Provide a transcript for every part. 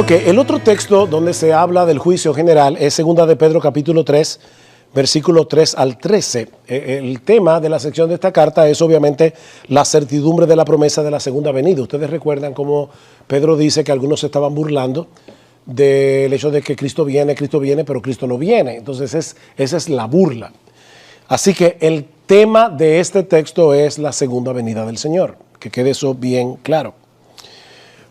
Ok, el otro texto donde se habla del juicio general es 2 de Pedro capítulo 3, versículo 3 al 13. El tema de la sección de esta carta es obviamente la certidumbre de la promesa de la segunda venida. Ustedes recuerdan cómo Pedro dice que algunos se estaban burlando del hecho de que Cristo viene, pero Cristo no viene. Entonces esa es la burla. Así que el tema de este texto es la segunda venida del Señor. Que quede eso bien claro.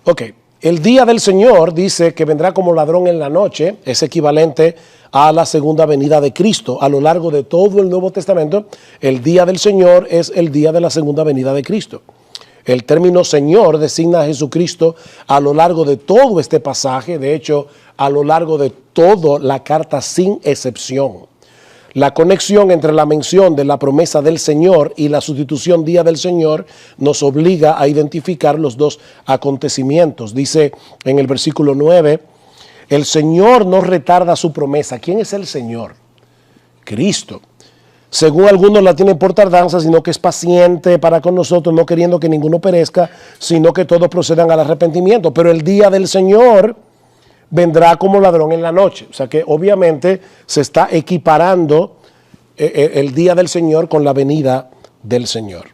Ok. El día del Señor dice que vendrá como ladrón en la noche, es equivalente a la segunda venida de Cristo. A lo largo de todo el Nuevo Testamento, el día del Señor es el día de la segunda venida de Cristo. El término Señor designa a Jesucristo a lo largo de todo este pasaje, de hecho, a lo largo de toda la carta sin excepción. La conexión entre la mención de la promesa del Señor y la sustitución día del Señor nos obliga a identificar los dos acontecimientos. Dice en el versículo 9, el Señor no retarda su promesa. ¿Quién es el Señor? Cristo. Según algunos la tienen por tardanza, sino que es paciente para con nosotros, no queriendo que ninguno perezca, sino que todos procedan al arrepentimiento. Pero el día del Señor vendrá como ladrón en la noche. O sea que obviamente se está equiparando el día del Señor con la venida del Señor.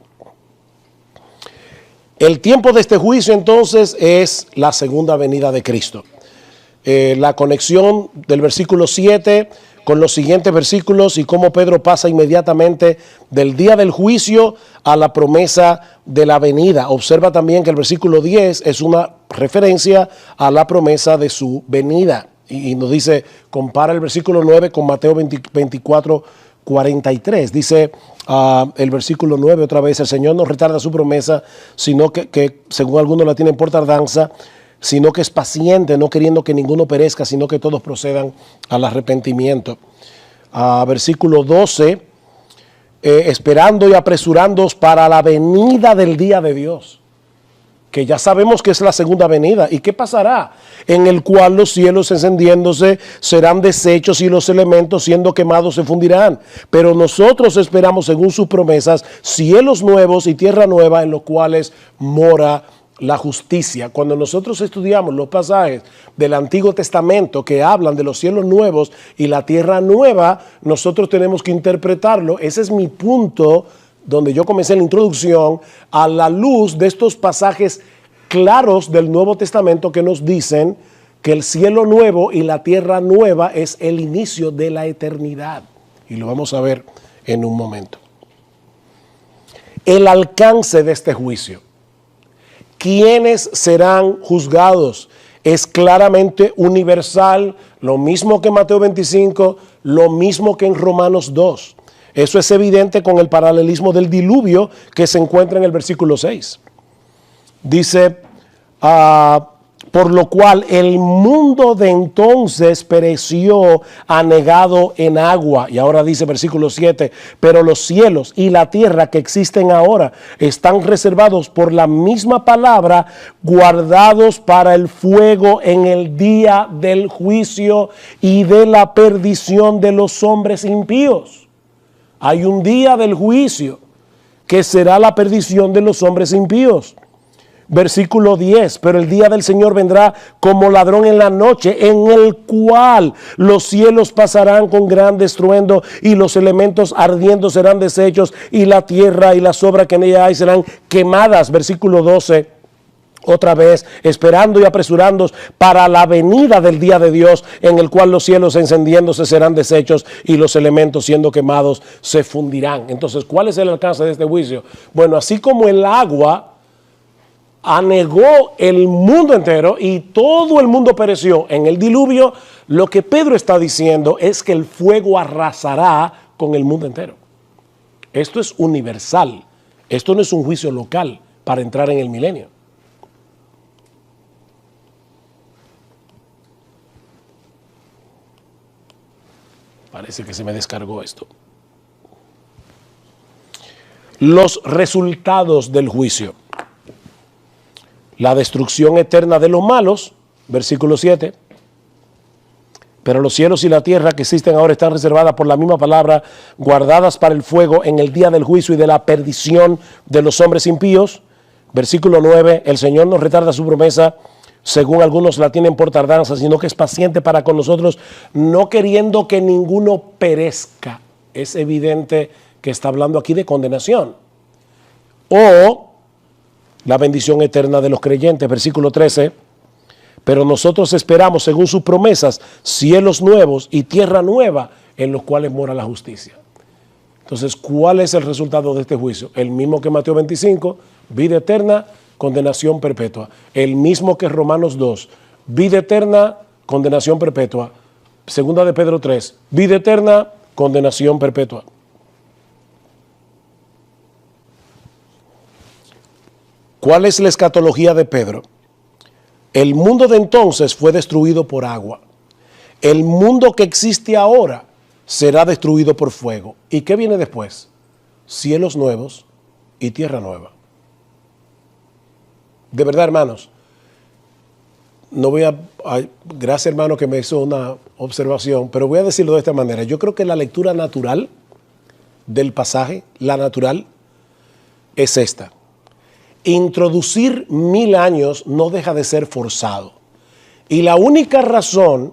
El tiempo de este juicio entonces es la segunda venida de Cristo. La conexión del versículo 7 con los siguientes versículos y cómo Pedro pasa inmediatamente del día del juicio a la promesa de la venida. Observa también que el versículo 10 es una referencia a la promesa de su venida. Y nos dice, compara el versículo 9 con Mateo 24, 43. Dice el versículo 9 otra vez, el Señor no retarda su promesa, sino que según algunos la tienen por tardanza, sino que es paciente, no queriendo que ninguno perezca, sino que todos procedan al arrepentimiento. Versículo 12, esperando y apresurándoos para la venida del día de Dios, que ya sabemos que es la segunda venida. ¿Y qué pasará? En el cual los cielos encendiéndose serán deshechos y los elementos siendo quemados se fundirán. Pero nosotros esperamos, según sus promesas, cielos nuevos y tierra nueva en los cuales mora la justicia. Cuando nosotros estudiamos los pasajes del Antiguo Testamento que hablan de los cielos nuevos y la tierra nueva, nosotros tenemos que interpretarlo. Ese es mi punto donde yo comencé la introducción, a la luz de estos pasajes claros del Nuevo Testamento que nos dicen que el cielo nuevo y la tierra nueva es el inicio de la eternidad. Y lo vamos a ver en un momento. El alcance de este juicio. ¿Quiénes serán juzgados? Es claramente universal, lo mismo que en Mateo 25, lo mismo que en Romanos 2. Eso es evidente con el paralelismo del diluvio que se encuentra en el versículo 6. Dice, por lo cual el mundo de entonces pereció anegado en agua. Y ahora dice versículo 7, pero los cielos y la tierra que existen ahora están reservados por la misma palabra, guardados para el fuego en el día del juicio y de la perdición de los hombres impíos. Hay un día del juicio que será la perdición de los hombres impíos. Versículo 10, pero el día del Señor vendrá como ladrón en la noche, en el cual los cielos pasarán con gran estruendo y los elementos ardiendo serán deshechos y la tierra y las obras que en ella hay serán quemadas. Versículo 12, otra vez, esperando y apresurándoos para la venida del día de Dios, en el cual los cielos encendiéndose serán deshechos y los elementos siendo quemados se fundirán. Entonces, ¿cuál es el alcance de este juicio? Bueno, así como el agua anegó el mundo entero y todo el mundo pereció en el diluvio, lo que Pedro está diciendo es que el fuego arrasará con el mundo entero. Esto es universal. Esto no es un juicio local para entrar en el milenio. Parece que se me descargó esto. Los resultados del juicio. La destrucción eterna de los malos, versículo 7. Pero los cielos y la tierra que existen ahora están reservadas por la misma palabra, guardadas para el fuego en el día del juicio y de la perdición de los hombres impíos. Versículo 9, el Señor no retarda su promesa, según algunos la tienen por tardanza, sino que es paciente para con nosotros, no queriendo que ninguno perezca. Es evidente que está hablando aquí de condenación. O la bendición eterna de los creyentes, versículo 13. Pero nosotros esperamos, según sus promesas, cielos nuevos y tierra nueva en los cuales mora la justicia. Entonces, ¿cuál es el resultado de este juicio? El mismo que Mateo 25, vida eterna, condenación perpetua. El mismo que Romanos 2, vida eterna, condenación perpetua. Segunda de Pedro 3, vida eterna, condenación perpetua. ¿Cuál es la escatología de Pedro? El mundo de entonces fue destruido por agua. El mundo que existe ahora será destruido por fuego. ¿Y qué viene después? Cielos nuevos y tierra nueva. De verdad, hermanos, no voy a gracias, hermano, que me hizo una observación, pero voy a decirlo de esta manera. Yo creo que la lectura natural del pasaje, la natural, es esta. Introducir 1000 años no deja de ser forzado. Y la única razón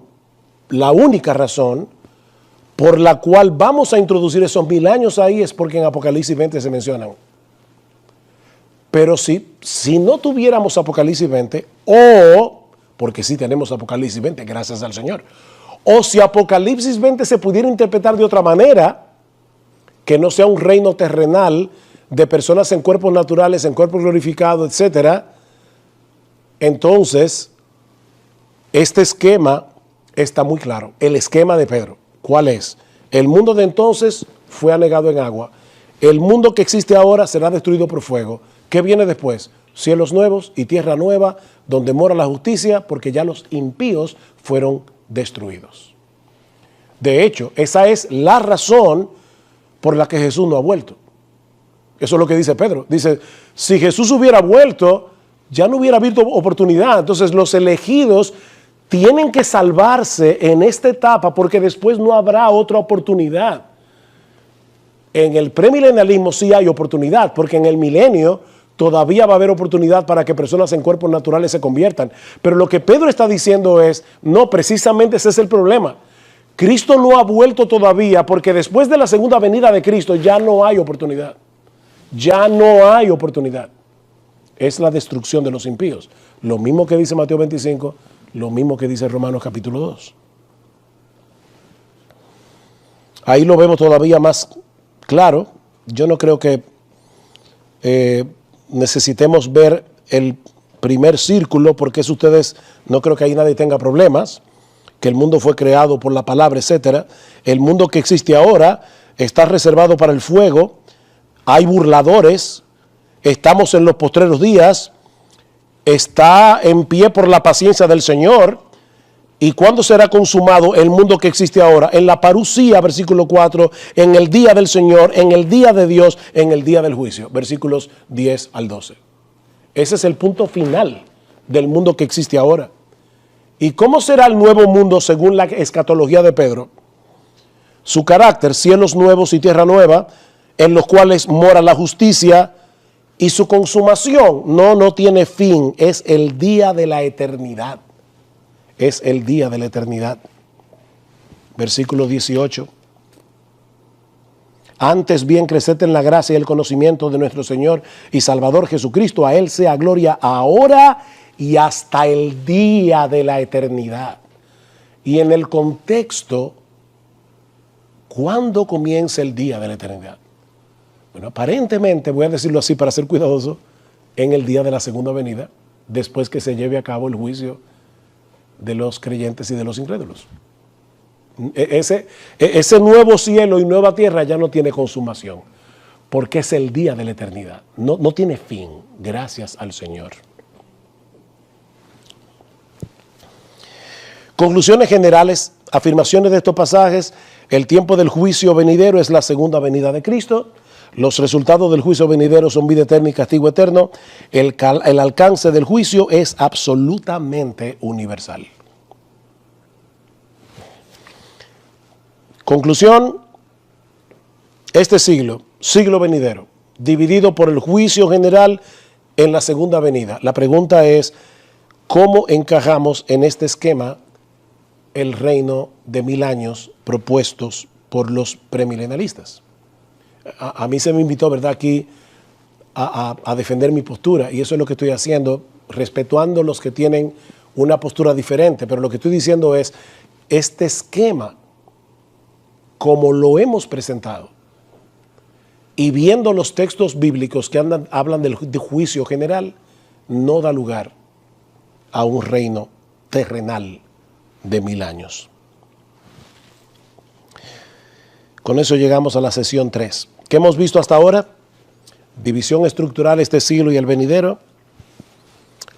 por la cual vamos a introducir esos 1000 años ahí es porque en Apocalipsis 20 se mencionan. Pero si no tuviéramos Apocalipsis 20, o, porque sí tenemos Apocalipsis 20, gracias al Señor, o si Apocalipsis 20 se pudiera interpretar de otra manera, que no sea un reino terrenal, de personas en cuerpos naturales, en cuerpos glorificados, etcétera, entonces este esquema está muy claro. El esquema de Pedro, ¿cuál es? El mundo de entonces fue anegado en agua. El mundo que existe ahora será destruido por fuego. ¿Qué viene después? Cielos nuevos y tierra nueva, donde mora la justicia, porque ya los impíos fueron destruidos. De hecho, esa es la razón por la que Jesús no ha vuelto. Eso es lo que dice Pedro. Dice, si Jesús hubiera vuelto, ya no hubiera habido oportunidad. Entonces los elegidos tienen que salvarse en esta etapa porque después no habrá otra oportunidad. En el premilenialismo sí hay oportunidad, porque en el milenio todavía va a haber oportunidad para que personas en cuerpos naturales se conviertan. Pero lo que Pedro está diciendo es, no, precisamente ese es el problema. Cristo no ha vuelto todavía porque después de la segunda venida de Cristo ya no hay oportunidad. Ya no hay oportunidad. Es la destrucción de los impíos. Lo mismo que dice Mateo 25, lo mismo que dice Romanos capítulo 2. Ahí lo vemos todavía más claro. Yo no creo que necesitemos ver el primer círculo, porque eso ustedes, no creo que ahí nadie tenga problemas, que el mundo fue creado por la palabra, etcétera. El mundo que existe ahora está reservado para el fuego. Hay burladores, estamos en los postreros días, está en pie por la paciencia del Señor. ¿Y cuándo será consumado el mundo que existe ahora? En la parusía, versículo 4, en el día del Señor, en el día de Dios, en el día del juicio, versículos 10 al 12. Ese es el punto final del mundo que existe ahora. ¿Y cómo será el nuevo mundo según la escatología de Pedro? Su carácter, cielos nuevos y tierra nueva, en los cuales mora la justicia, y su consumación no tiene fin, es el día de la eternidad. Es el día de la eternidad. Versículo 18. Antes bien, creced en la gracia y el conocimiento de nuestro Señor y Salvador Jesucristo. A Él sea gloria ahora y hasta el día de la eternidad. Y en el contexto, ¿cuándo comienza el día de la eternidad? Bueno, aparentemente, voy a decirlo así para ser cuidadoso, en el día de la segunda venida, después que se lleve a cabo el juicio de los creyentes y de los incrédulos. Ese nuevo cielo y nueva tierra ya no tiene consumación, porque es el día de la eternidad. No tiene fin, gracias al Señor. Conclusiones generales, afirmaciones de estos pasajes. El tiempo del juicio venidero es la segunda venida de Cristo. Los resultados del juicio venidero son vida eterna y castigo eterno. El alcance del juicio es absolutamente universal. Conclusión, este siglo venidero, dividido por el juicio general en la segunda venida. La pregunta es, ¿cómo encajamos en este esquema el reino de 1000 años propuestos por los premilenialistas? A mí se me invitó, ¿verdad?, aquí a defender mi postura, y eso es lo que estoy haciendo, respetuando los que tienen una postura diferente, pero lo que estoy diciendo es, este esquema, como lo hemos presentado, y viendo los textos bíblicos que hablan del juicio general, no da lugar a un reino terrenal de 1000 años. Con eso llegamos a la sesión 3. ¿Qué hemos visto hasta ahora? División estructural, este siglo y el venidero.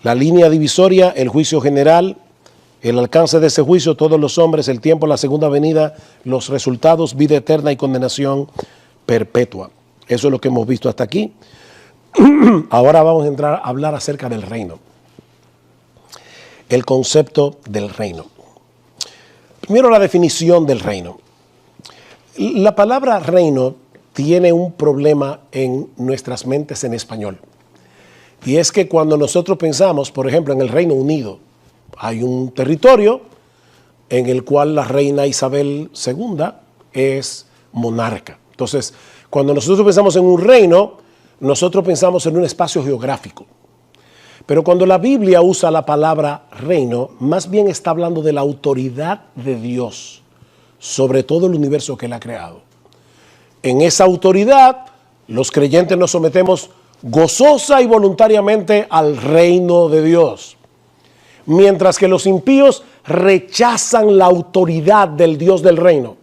La línea divisoria, el juicio general, el alcance de ese juicio, todos los hombres, el tiempo, la segunda venida, los resultados, vida eterna y condenación perpetua. Eso es lo que hemos visto hasta aquí. Ahora vamos a entrar a hablar acerca del reino. El concepto del reino. Primero, la definición del reino. La palabra reino tiene un problema en nuestras mentes en español. Y es que cuando nosotros pensamos, por ejemplo, en el Reino Unido, hay un territorio en el cual la reina Isabel II es monarca. Entonces, cuando nosotros pensamos en un reino, nosotros pensamos en un espacio geográfico. Pero cuando la Biblia usa la palabra reino, más bien está hablando de la autoridad de Dios sobre todo el universo que Él ha creado. En esa autoridad, los creyentes nos sometemos gozosa y voluntariamente al reino de Dios, mientras que los impíos rechazan la autoridad del Dios del reino.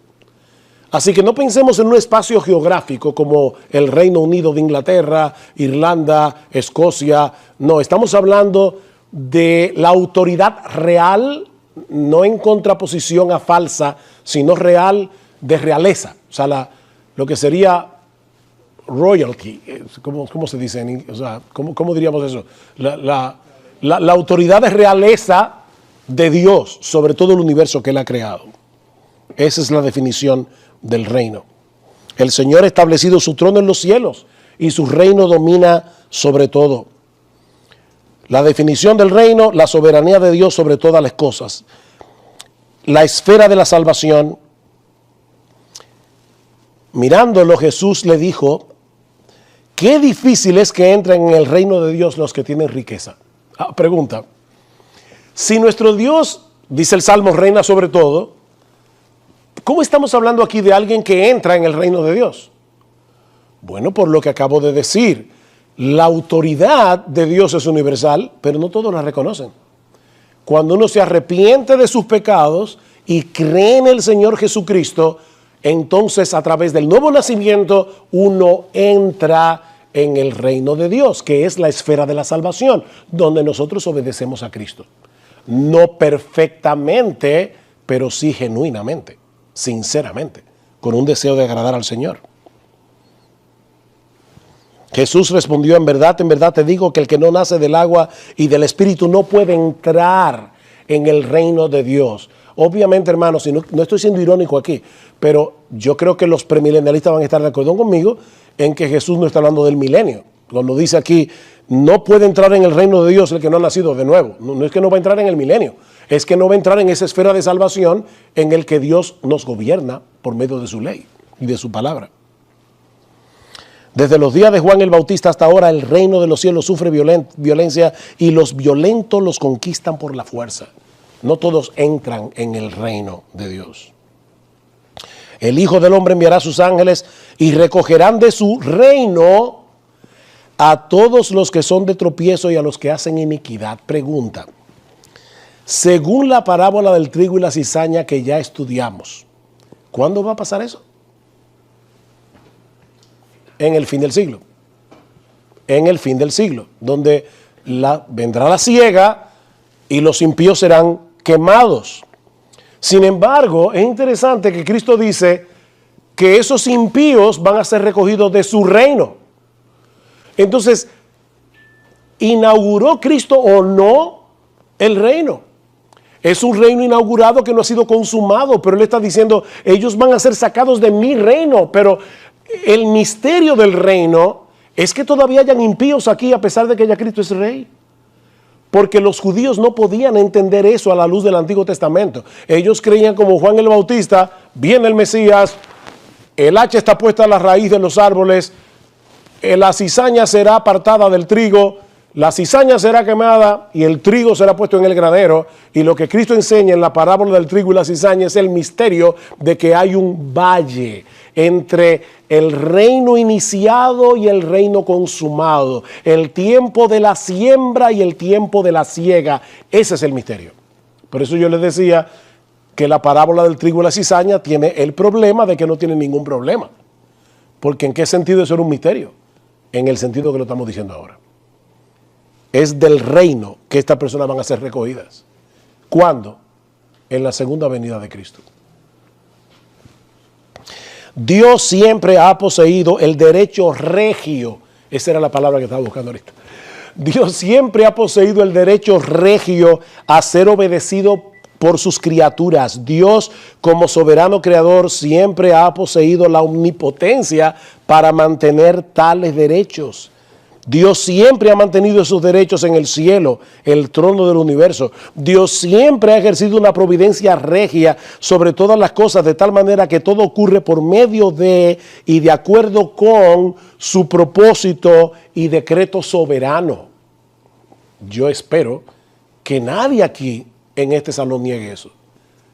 Así que no pensemos en un espacio geográfico como el Reino Unido de Inglaterra, Irlanda, Escocia. No, estamos hablando de la autoridad real, no en contraposición a falsa, sino real, de realeza. O sea, lo que sería royalty, ¿cómo se dice? O sea, ¿cómo diríamos eso? La autoridad de realeza de Dios sobre todo el universo que Él ha creado. Esa es la definición del reino. El Señor ha establecido su trono en los cielos y su reino domina sobre todo. La definición del reino, la soberanía de Dios sobre todas las cosas. La esfera de la salvación. Mirándolo, Jesús le dijo, qué difícil es que entren en el reino de Dios los que tienen riqueza. Pregunta, si nuestro Dios, dice el Salmo, reina sobre todo, ¿cómo estamos hablando aquí de alguien que entra en el reino de Dios? Bueno, por lo que acabo de decir, la autoridad de Dios es universal, pero no todos la reconocen. Cuando uno se arrepiente de sus pecados y cree en el Señor Jesucristo, entonces a través del nuevo nacimiento uno entra en el reino de Dios, que es la esfera de la salvación, donde nosotros obedecemos a Cristo. No perfectamente, pero sí genuinamente, sinceramente, con un deseo de agradar al Señor. Jesús respondió, en verdad te digo que el que no nace del agua y del Espíritu no puede entrar en el reino de Dios. Obviamente, hermanos, no estoy siendo irónico aquí, pero yo creo que los premilenialistas van a estar de acuerdo conmigo en que Jesús no está hablando del milenio. Cuando dice aquí, no puede entrar en el reino de Dios el que no ha nacido de nuevo. No es que no va a entrar en el milenio, es que no va a entrar en esa esfera de salvación en el que Dios nos gobierna por medio de su ley y de su palabra. Desde los días de Juan el Bautista hasta ahora, el reino de los cielos sufre violencia y los violentos los conquistan por la fuerza. No todos entran en el reino de Dios. El Hijo del Hombre enviará a sus ángeles y recogerán de su reino a todos los que son de tropiezo y a los que hacen iniquidad. Pregunta, según la parábola del trigo y la cizaña que ya estudiamos, ¿cuándo va a pasar eso? En el fin del siglo. En el fin del siglo, donde vendrá la siega y los impíos serán quemados. Sin embargo, es interesante que Cristo dice que esos impíos van a ser recogidos de su reino. Entonces, ¿inauguró Cristo o no el reino? Es un reino inaugurado que no ha sido consumado, pero Él está diciendo, ellos van a ser sacados de mi reino, pero el misterio del reino es que todavía hayan impíos aquí a pesar de que ya Cristo es rey. porque los judíos no podían entender eso a la luz del Antiguo Testamento. Ellos creían como Juan el Bautista, viene el Mesías, el hacha está puesta a la raíz de los árboles, la cizaña será apartada del trigo, la cizaña será quemada y el trigo será puesto en el granero. Y lo que Cristo enseña en la parábola del trigo y la cizaña es el misterio de que hay un valle entre el reino iniciado y el reino consumado, el tiempo de la siembra y el tiempo de la siega. Ese es el misterio. Por eso yo les decía que la parábola del trigo y la cizaña tiene el problema de que no tiene ningún problema. Porque ¿en qué sentido eso era un misterio? En el sentido que lo estamos diciendo ahora. Es del reino que estas personas van a ser recogidas. ¿Cuándo? En la segunda venida de Cristo. Dios siempre ha poseído el derecho regio. Esa era la palabra que estaba buscando ahorita. Dios siempre ha poseído el derecho regio a ser obedecido por sus criaturas. Dios, como soberano creador, siempre ha poseído la omnipotencia para mantener tales derechos. Dios siempre ha mantenido esos derechos en el cielo, el trono del universo. Dios siempre ha ejercido una providencia regia sobre todas las cosas, de tal manera que todo ocurre por medio de y de acuerdo con su propósito y decreto soberano. Yo espero que nadie aquí en este salón niegue eso.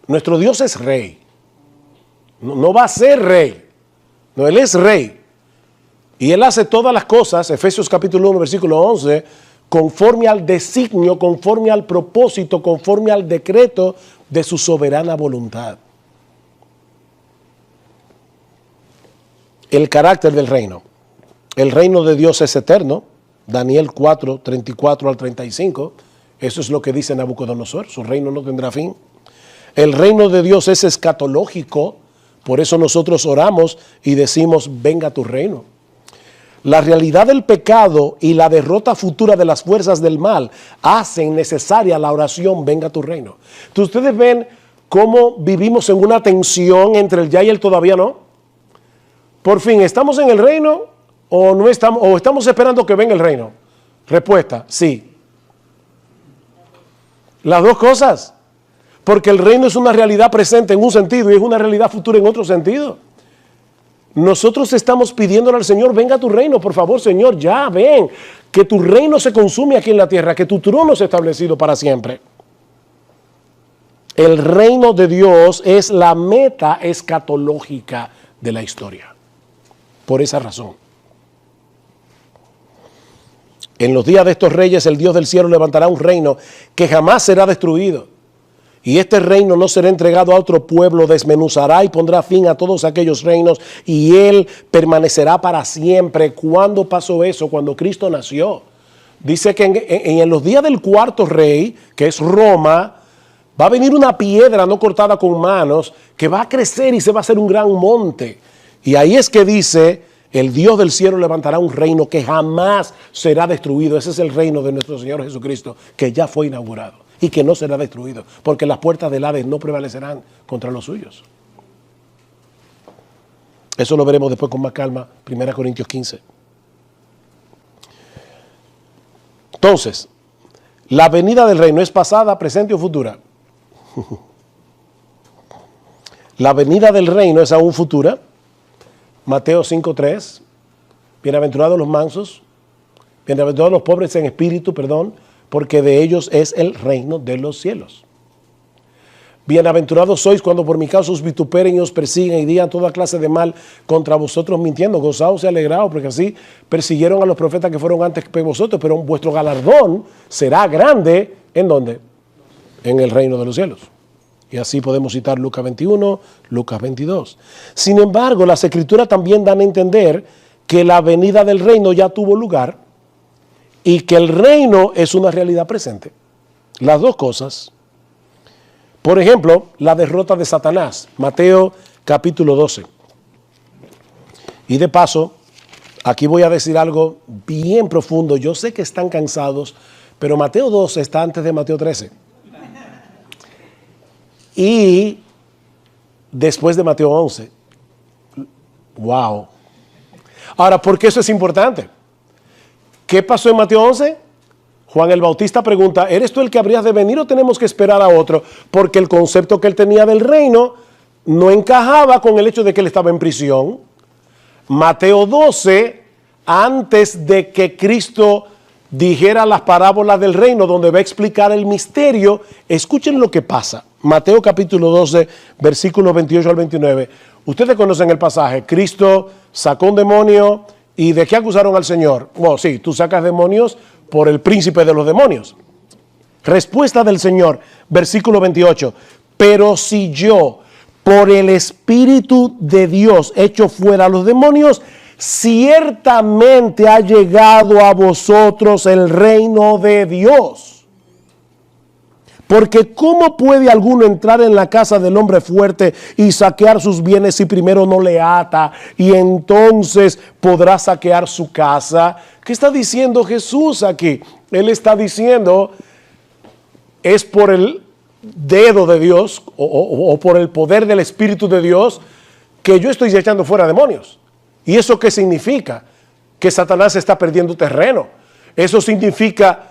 Nuestro Dios es rey. No va a ser rey. No, Él es rey. Y Él hace todas las cosas, Efesios capítulo 1, versículo 11, conforme al designio, conforme al propósito, conforme al decreto de su soberana voluntad. El carácter del reino. El reino de Dios es eterno. Daniel 4, 34 al 35. Eso es lo que dice Nabucodonosor. Su reino no tendrá fin. El reino de Dios es escatológico. Por eso nosotros oramos y decimos, venga tu reino. La realidad del pecado y la derrota futura de las fuerzas del mal hacen necesaria la oración, venga tu reino. Entonces ustedes ven cómo vivimos en una tensión entre el ya y el todavía no. Por fin, ¿estamos en el reino o no estamos, o estamos esperando que venga el reino? Respuesta, sí. Las dos cosas. Porque el reino es una realidad presente en un sentido y es una realidad futura en otro sentido. Nosotros estamos pidiéndole al Señor, venga a tu reino, por favor, Señor, ya ven, que tu reino se consume aquí en la tierra, que tu trono sea establecido para siempre. El reino de Dios es la meta escatológica de la historia. Por esa razón. En los días de estos reyes, el Dios del cielo levantará un reino que jamás será destruido. Y este reino no será entregado a otro pueblo, desmenuzará y pondrá fin a todos aquellos reinos y Él permanecerá para siempre. ¿Cuándo pasó eso? Cuando Cristo nació. Dice que en los días del cuarto rey, que es Roma, va a venir una piedra no cortada con manos que va a crecer y se va a hacer un gran monte. Y ahí es que dice, el Dios del cielo levantará un reino que jamás será destruido. Ese es el reino de nuestro Señor Jesucristo, que ya fue inaugurado. Y que no será destruido, porque las puertas del Hades no prevalecerán contra los suyos. Eso lo veremos después con más calma, 1 Corintios 15. Entonces, la venida del reino es pasada, presente o futura. La venida del reino es aún futura. Mateo 5:3. Bienaventurados los mansos, bienaventurados los pobres en espíritu, porque de ellos es el reino de los cielos. Bienaventurados sois cuando por mi causa os vituperen y os persiguen y digan toda clase de mal contra vosotros mintiendo. Gozaos y alegraos, porque así persiguieron a los profetas que fueron antes que vosotros, pero vuestro galardón será grande. ¿En dónde? En el reino de los cielos. Y así podemos citar Lucas 21, Lucas 22. Sin embargo, las Escrituras también dan a entender que la venida del reino ya tuvo lugar y que el reino es una realidad presente. Las dos cosas. Por ejemplo, la derrota de Satanás, Mateo capítulo 12. Y de paso, aquí voy a decir algo bien profundo. Yo sé que están cansados, pero Mateo 12 está antes de Mateo 13. Y después de Mateo 11. Wow. Ahora, ¿por qué eso es importante? ¿Qué pasó en Mateo 11? Juan el Bautista pregunta, ¿eres tú el que habrías de venir o tenemos que esperar a otro? Porque el concepto que él tenía del reino no encajaba con el hecho de que él estaba en prisión. Mateo 12, antes de que Cristo dijera las parábolas del reino, donde va a explicar el misterio, escuchen lo que pasa. Mateo capítulo 12, versículos 28 al 29. Ustedes conocen el pasaje. Cristo sacó un demonio y ¿de qué acusaron al Señor? Bueno, sí, tú sacas demonios por el príncipe de los demonios. Respuesta del Señor, versículo 28. Pero si yo, por el Espíritu de Dios, echo fuera a los demonios, ciertamente ha llegado a vosotros el reino de Dios. Porque ¿cómo puede alguno entrar en la casa del hombre fuerte y saquear sus bienes si primero no le ata y entonces podrá saquear su casa? ¿Qué está diciendo Jesús aquí? Él está diciendo, es por el dedo de Dios o por el poder del Espíritu de Dios que yo estoy echando fuera demonios. ¿Y eso qué significa? Que Satanás está perdiendo terreno. Eso significa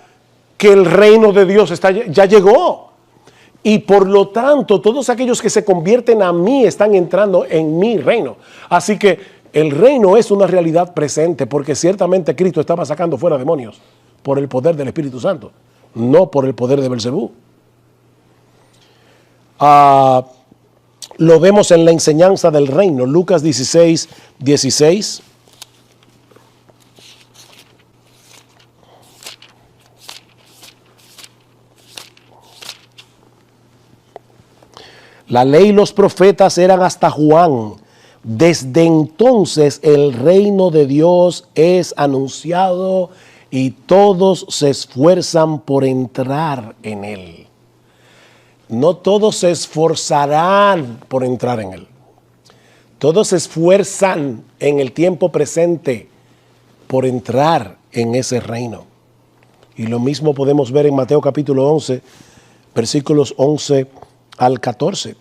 que el reino de Dios ya llegó. Y por lo tanto, todos aquellos que se convierten a mí están entrando en mi reino. Así que el reino es una realidad presente, porque ciertamente Cristo estaba sacando fuera demonios por el poder del Espíritu Santo, no por el poder de Belcebú. Lo vemos en la enseñanza del reino, Lucas 16, 16. La ley y los profetas eran hasta Juan. Desde entonces el reino de Dios es anunciado y todos se esfuerzan por entrar en él. No todos se esforzarán por entrar en él. Todos se esfuerzan en el tiempo presente por entrar en ese reino. Y lo mismo podemos ver en Mateo capítulo 11, versículos 11 al 14.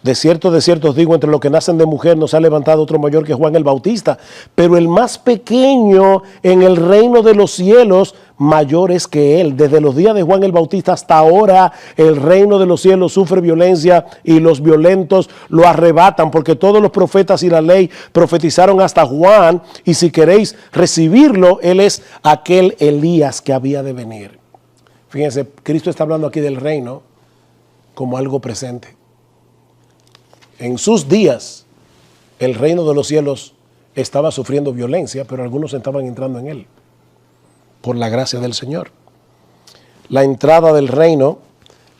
De cierto os digo, entre los que nacen de mujer no se ha levantado otro mayor que Juan el Bautista, pero el más pequeño en el reino de los cielos mayor es que él. Desde los días de Juan el Bautista hasta ahora el reino de los cielos sufre violencia y los violentos lo arrebatan, porque todos los profetas y la ley profetizaron hasta Juan, y si queréis recibirlo, él es aquel Elías que había de venir. Fíjense, Cristo está hablando aquí del reino como algo presente. En sus días, el reino de los cielos estaba sufriendo violencia, pero algunos estaban entrando en él, por la gracia del Señor. La entrada del reino,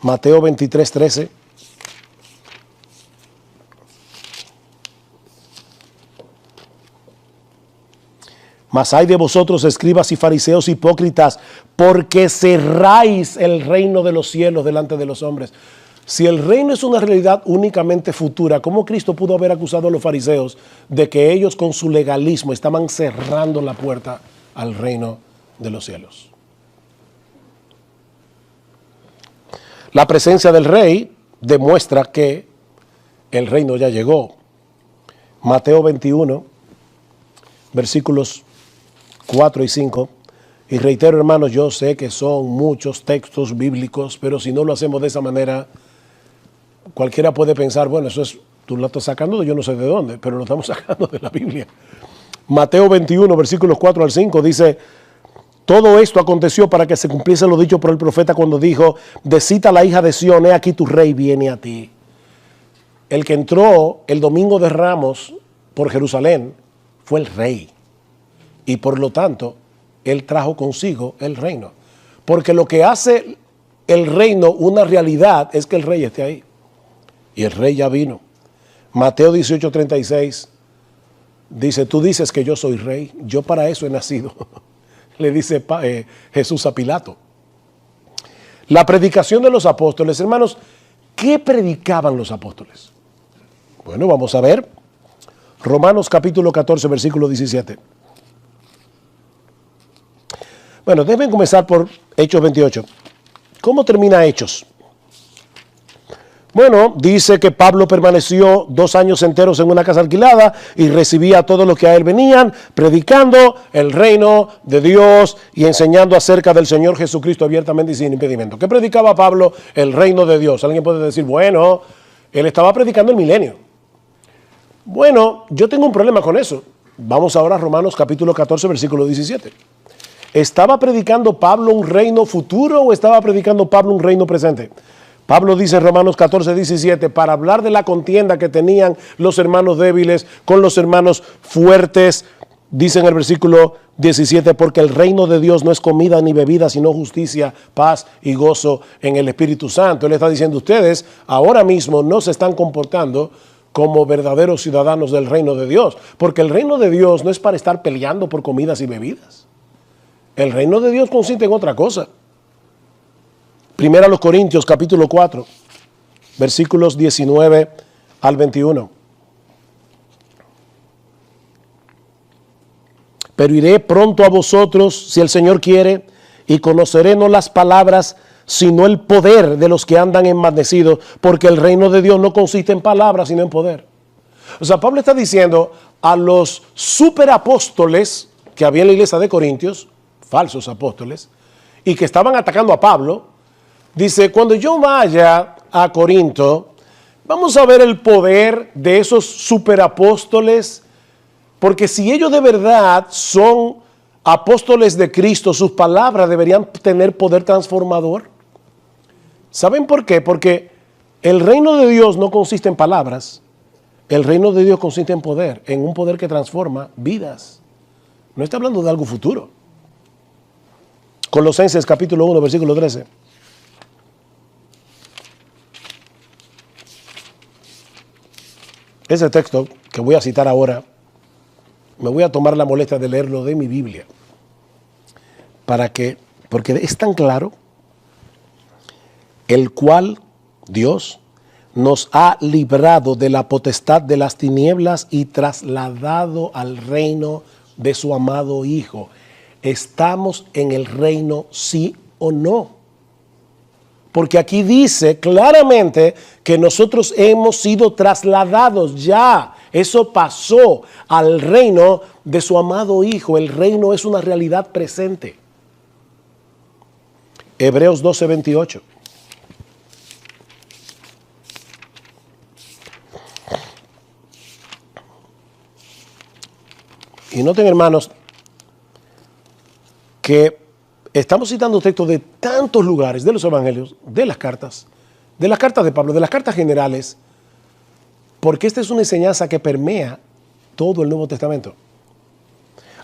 Mateo 23, 13. Mas hay de vosotros, escribas y fariseos hipócritas, porque cerráis el reino de los cielos delante de los hombres. Si el reino es una realidad únicamente futura, ¿cómo Cristo pudo haber acusado a los fariseos de que ellos con su legalismo estaban cerrando la puerta al reino de los cielos? La presencia del rey demuestra que el reino ya llegó. Mateo 21, versículos 4 y 5. Y reitero, hermanos, yo sé que son muchos textos bíblicos, pero si no lo hacemos de esa manera, cualquiera puede pensar, bueno, eso es, tú lo estás sacando de yo no sé de dónde, pero lo estamos sacando de la Biblia. Mateo 21, versículos 4 al 5, dice: todo esto aconteció para que se cumpliese lo dicho por el profeta cuando dijo: decita la hija de Sión, he aquí tu rey viene a ti. El que entró el domingo de Ramos por Jerusalén fue el rey, y por lo tanto él trajo consigo el reino, porque lo que hace el reino una realidad es que el rey esté ahí, y el rey ya vino. Mateo 18, 36 dice: tú dices que yo soy rey, yo para eso he nacido. Le dice Jesús a Pilato. La predicación de los apóstoles, hermanos, ¿qué predicaban los apóstoles? Bueno, vamos a ver Romanos capítulo 14, versículo 17. Bueno, deben comenzar por Hechos 28. ¿Cómo termina Hechos? Bueno, dice que Pablo permaneció 2 años enteros en una casa alquilada y recibía a todos los que a él venían, predicando el reino de Dios y enseñando acerca del Señor Jesucristo abiertamente y sin impedimento. ¿Qué predicaba Pablo? El reino de Dios. Alguien puede decir, bueno, él estaba predicando el milenio. Bueno, yo tengo un problema con eso. Vamos ahora a Romanos capítulo 14, versículo 17. ¿Estaba predicando Pablo un reino futuro o estaba predicando Pablo un reino presente? Pablo dice en Romanos 14, 17, para hablar de la contienda que tenían los hermanos débiles con los hermanos fuertes, dice en el versículo 17, porque el reino de Dios no es comida ni bebida, sino justicia, paz y gozo en el Espíritu Santo. Él está diciendo, ustedes ahora mismo no se están comportando como verdaderos ciudadanos del reino de Dios, porque el reino de Dios no es para estar peleando por comidas y bebidas. El reino de Dios consiste en otra cosa. Primera a los Corintios, capítulo 4, versículos 19 al 21. Pero iré pronto a vosotros, si el Señor quiere, y conoceré no las palabras, sino el poder de los que andan envanecidos, porque el reino de Dios no consiste en palabras, sino en poder. O sea, Pablo está diciendo a los superapóstoles que había en la iglesia de Corintios, falsos apóstoles, y que estaban atacando a Pablo, dice, cuando yo vaya a Corinto, vamos a ver el poder de esos superapóstoles, porque si ellos de verdad son apóstoles de Cristo, sus palabras deberían tener poder transformador. ¿Saben por qué? Porque el reino de Dios no consiste en palabras, el reino de Dios consiste en un poder que transforma vidas. No está hablando de algo futuro. Colosenses capítulo 1, versículo 13. Ese texto que voy a citar ahora, me voy a tomar la molestia de leerlo de mi Biblia, porque es tan claro, el cual Dios nos ha librado de la potestad de las tinieblas y trasladado al reino de su amado Hijo. ¿Estamos en el reino, sí o no? Porque aquí dice claramente que nosotros hemos sido trasladados ya. Eso pasó al reino de su amado Hijo. El reino es una realidad presente. Hebreos 12, 28. Y noten, hermanos, que estamos citando textos de tantos lugares, de los evangelios, de las cartas de Pablo, de las cartas generales, porque esta es una enseñanza que permea todo el Nuevo Testamento.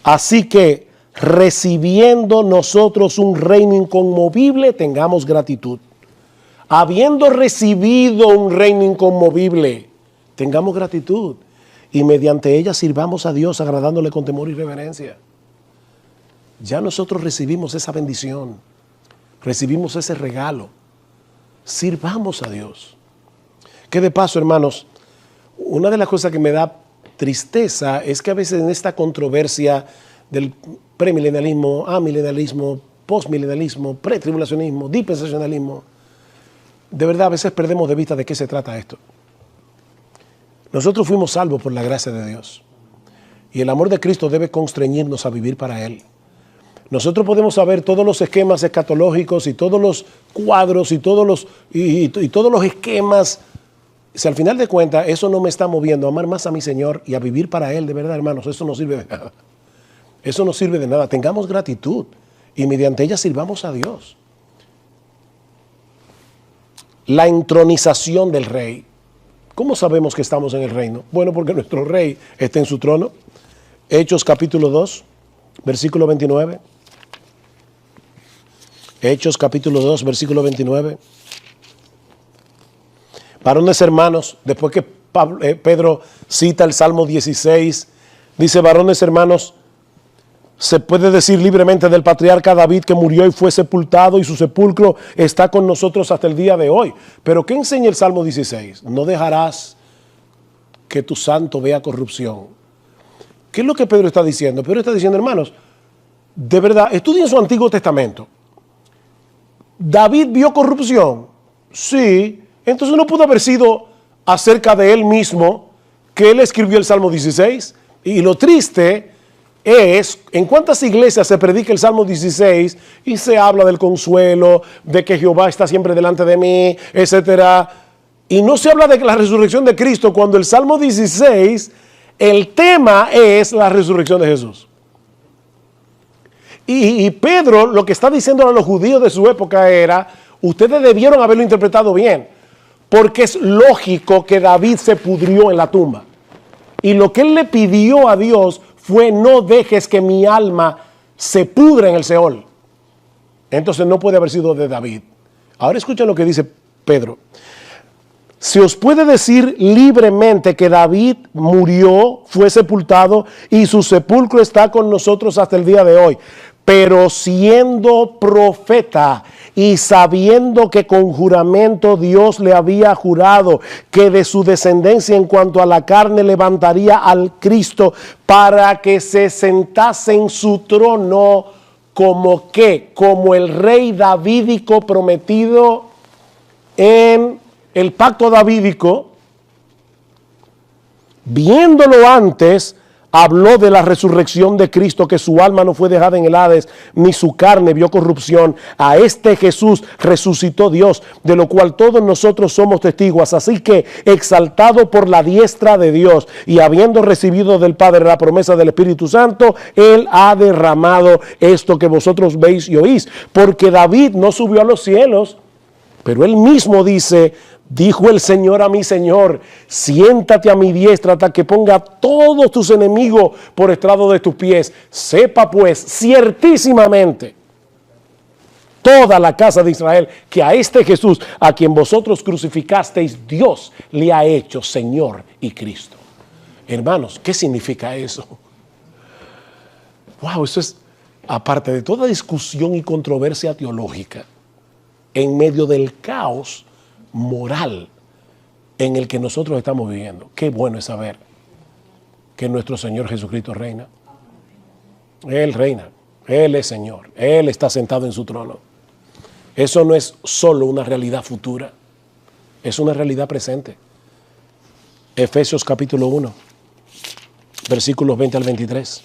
Así que, recibiendo nosotros un reino inconmovible, tengamos gratitud. Habiendo recibido un reino inconmovible, tengamos gratitud. Y mediante ella sirvamos a Dios, agradándole con temor y reverencia. Ya nosotros recibimos esa bendición, recibimos ese regalo. Sirvamos a Dios. Que de paso, hermanos, una de las cosas que me da tristeza es que a veces en esta controversia del premilenialismo, amilenialismo, postmilenialismo, pretribulacionismo, dispensacionalismo, de verdad a veces perdemos de vista de qué se trata esto. Nosotros fuimos salvos por la gracia de Dios y el amor de Cristo debe constreñirnos a vivir para Él. Nosotros podemos saber todos los esquemas escatológicos y todos los cuadros y todos los esquemas. Si al final de cuentas eso no me está moviendo a amar más a mi Señor y a vivir para Él, de verdad, hermanos, eso no sirve de nada. Eso no sirve de nada. Tengamos gratitud y mediante ella sirvamos a Dios. La entronización del rey. ¿Cómo sabemos que estamos en el reino? Bueno, porque nuestro rey está en su trono. Hechos capítulo 2, versículo 29. Hechos capítulo 2, versículo 29. Varones hermanos, después que Pedro cita el Salmo 16, dice, varones hermanos, se puede decir libremente del patriarca David que murió y fue sepultado y su sepulcro está con nosotros hasta el día de hoy. Pero ¿qué enseña el Salmo 16? No dejarás que tu santo vea corrupción. ¿Qué es lo que Pedro está diciendo? Pedro está diciendo, hermanos, de verdad, estudien su Antiguo Testamento. ¿David vio corrupción? Sí, Entonces no pudo haber sido acerca de él mismo que él escribió el Salmo 16. Y lo triste es en cuántas iglesias se predica el Salmo 16 y se habla del consuelo, de que Jehová está siempre delante de mí, etcétera. Y no se habla de la resurrección de Cristo, cuando el Salmo 16, el tema es la resurrección de Jesús. Y Pedro lo que está diciendo a los judíos de su época era, ustedes debieron haberlo interpretado bien, porque es lógico que David se pudrió en la tumba. Y lo que él le pidió a Dios fue, no dejes que mi alma se pudra en el Seol. Entonces no puede haber sido de David. Ahora escuchen lo que dice Pedro. Se os puede decir libremente que David murió, fue sepultado y su sepulcro está con nosotros hasta el día de hoy. Pero siendo profeta y sabiendo que con juramento Dios le había jurado que de su descendencia en cuanto a la carne levantaría al Cristo para que se sentase en su trono como que, como el rey davídico prometido en el pacto davídico, viéndolo antes, habló de la resurrección de Cristo, que su alma no fue dejada en el Hades, ni su carne vio corrupción. A este Jesús resucitó Dios, de lo cual todos nosotros somos testigos. Así que, exaltado por la diestra de Dios y habiendo recibido del Padre la promesa del Espíritu Santo, Él ha derramado esto que vosotros veis y oís. Porque David no subió a los cielos, pero él mismo dice, dijo el Señor a mi Señor, siéntate a mi diestra hasta que ponga a todos tus enemigos por estrado de tus pies. Sepa pues ciertísimamente toda la casa de Israel que a este Jesús, a quien vosotros crucificasteis, Dios le ha hecho Señor y Cristo. Hermanos, ¿qué significa eso? Wow, eso es, aparte de toda discusión y controversia teológica, en medio del caos moral en el que nosotros estamos viviendo. Qué bueno es saber que nuestro Señor Jesucristo reina. Él reina, Él es Señor, Él está sentado en su trono. Eso no es solo una realidad futura, es una realidad presente. Efesios capítulo 1, versículos 20 al 23.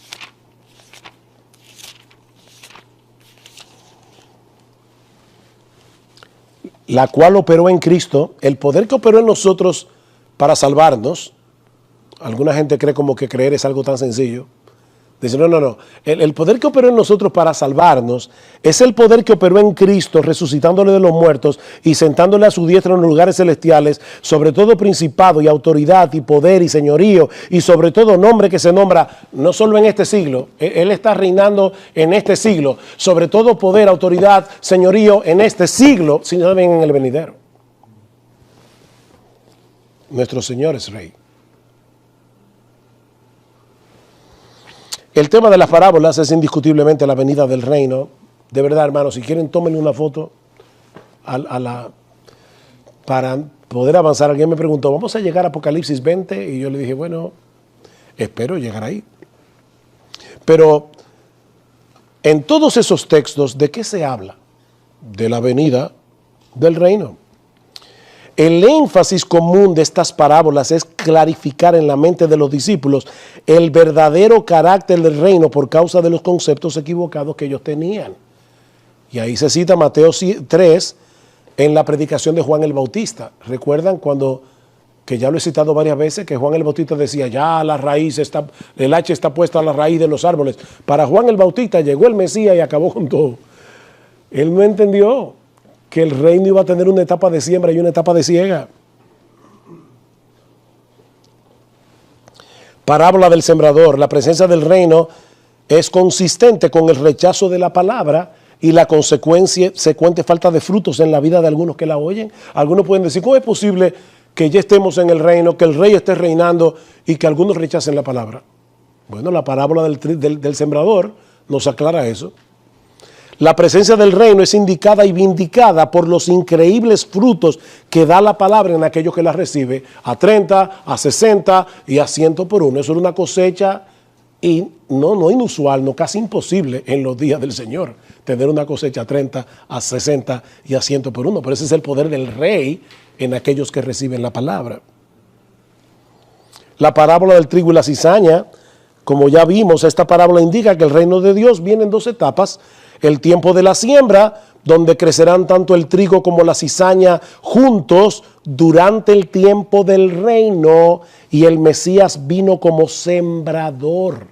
La cual operó en Cristo, el poder que operó en nosotros para salvarnos. Alguna gente cree como que creer es algo tan sencillo. Dice, no. El poder que operó en nosotros para salvarnos es el poder que operó en Cristo, resucitándole de los muertos y sentándole a su diestra en los lugares celestiales, sobre todo principado y autoridad y poder y señorío y sobre todo nombre que se nombra no solo en este siglo, Él está reinando en este siglo, sobre todo poder, autoridad, señorío en este siglo, sino también en el venidero. Nuestro Señor es Rey. El tema de las parábolas es indiscutiblemente la venida del reino. De verdad, hermanos, si quieren, tómenle una foto para poder avanzar. Alguien me preguntó, ¿vamos a llegar a Apocalipsis 20? Y yo le dije, bueno, espero llegar ahí. Pero en todos esos textos, ¿de qué se habla? De la venida del reino. El énfasis común de estas parábolas es clarificar en la mente de los discípulos el verdadero carácter del reino por causa de los conceptos equivocados que ellos tenían. Y ahí se cita Mateo 3 en la predicación de Juan el Bautista. ¿Recuerdan cuando, que ya lo he citado varias veces, que Juan el Bautista decía, ya la raíz está, el hacha está puesta a la raíz de los árboles? Para Juan el Bautista llegó el Mesías y acabó con todo. Él no entendió que el reino iba a tener una etapa de siembra y una etapa de siega. Parábola del sembrador. La presencia del reino es consistente con el rechazo de la palabra y la consecuente falta de frutos en la vida de algunos que la oyen. Algunos pueden decir, ¿cómo es posible que ya estemos en el reino, que el rey esté reinando y que algunos rechacen la palabra? Bueno, la parábola del sembrador nos aclara eso. La presencia del reino es indicada y vindicada por los increíbles frutos que da la palabra en aquellos que la recibe, a 30, a 60 y a 100 por uno. Eso era una cosecha no inusual, no casi imposible en los días del Señor. tener una cosecha a 30, a 60 y a 100 por uno. Pero ese es el poder del rey en aquellos que reciben la palabra. La parábola del trigo y la cizaña, como ya vimos, esta parábola indica que el reino de Dios viene en dos etapas. El tiempo de la siembra, donde crecerán tanto el trigo como la cizaña juntos durante el tiempo del reino, y el Mesías vino como sembrador.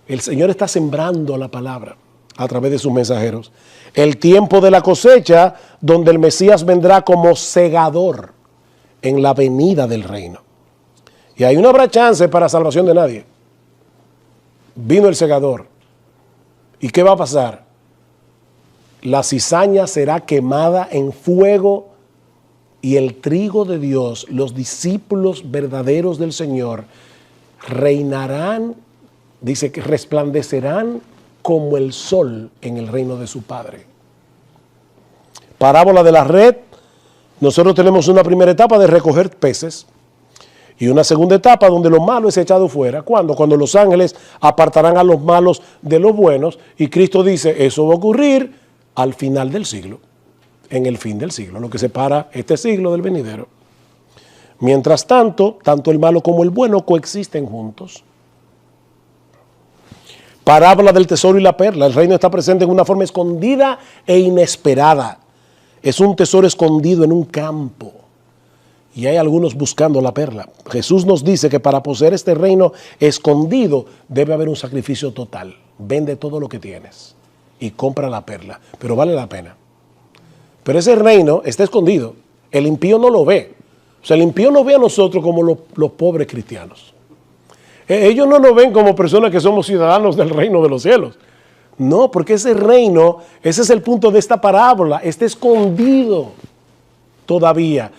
El Señor está sembrando la palabra a través de sus mensajeros. El tiempo de la cosecha, donde el Mesías vendrá como segador en la venida del reino. Y ahí no habrá chance para salvación de nadie. Vino el segador. ¿Y qué va a pasar? La cizaña será quemada en fuego y el trigo de Dios, los discípulos verdaderos del Señor, reinarán, dice que resplandecerán como el sol en el reino de su Padre. Parábola de la red. Nosotros tenemos una primera etapa de recoger peces y una segunda etapa donde lo malo es echado fuera. ¿Cuándo? Cuando los ángeles apartarán a los malos de los buenos, y Cristo dice, eso va a ocurrir al final del siglo, en el fin del siglo, lo que separa este siglo del venidero. Mientras tanto, tanto el malo como el bueno coexisten juntos. Parábola del tesoro y la perla. El reino está presente en una forma escondida e inesperada. Es un tesoro escondido en un campo y hay algunos buscando la perla. Jesús nos dice que para poseer este reino escondido debe haber un sacrificio total. Vende todo lo que tienes y compra la perla, pero vale la pena. Pero ese reino está escondido. El impío no lo ve. O sea, el impío no ve a nosotros como los pobres cristianos. Ellos no nos ven como personas que somos ciudadanos del reino de los cielos. No, porque ese reino, ese es el punto de esta parábola, está escondido todavía.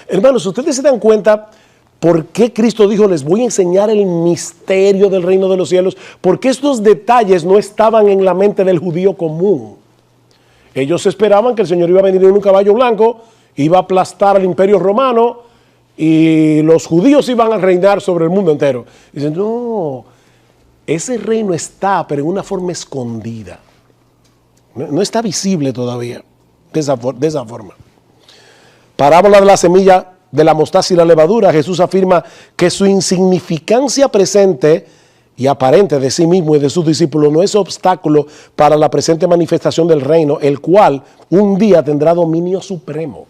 Hermanos, ustedes se dan cuenta por qué Cristo dijo, les voy a enseñar el misterio del reino de los cielos, porque estos detalles no estaban en la mente del judío común. Ellos esperaban que el Señor iba a venir en un caballo blanco, iba a aplastar al imperio romano y los judíos iban a reinar sobre el mundo entero. Dicen, no, ese reino está, pero en una forma escondida. No está visible todavía de esa forma. Parábola de la semilla de la mostaza y la levadura. Jesús afirma que su insignificancia presente y aparente de sí mismo y de sus discípulos no es obstáculo para la presente manifestación del reino, el cual un día tendrá dominio supremo.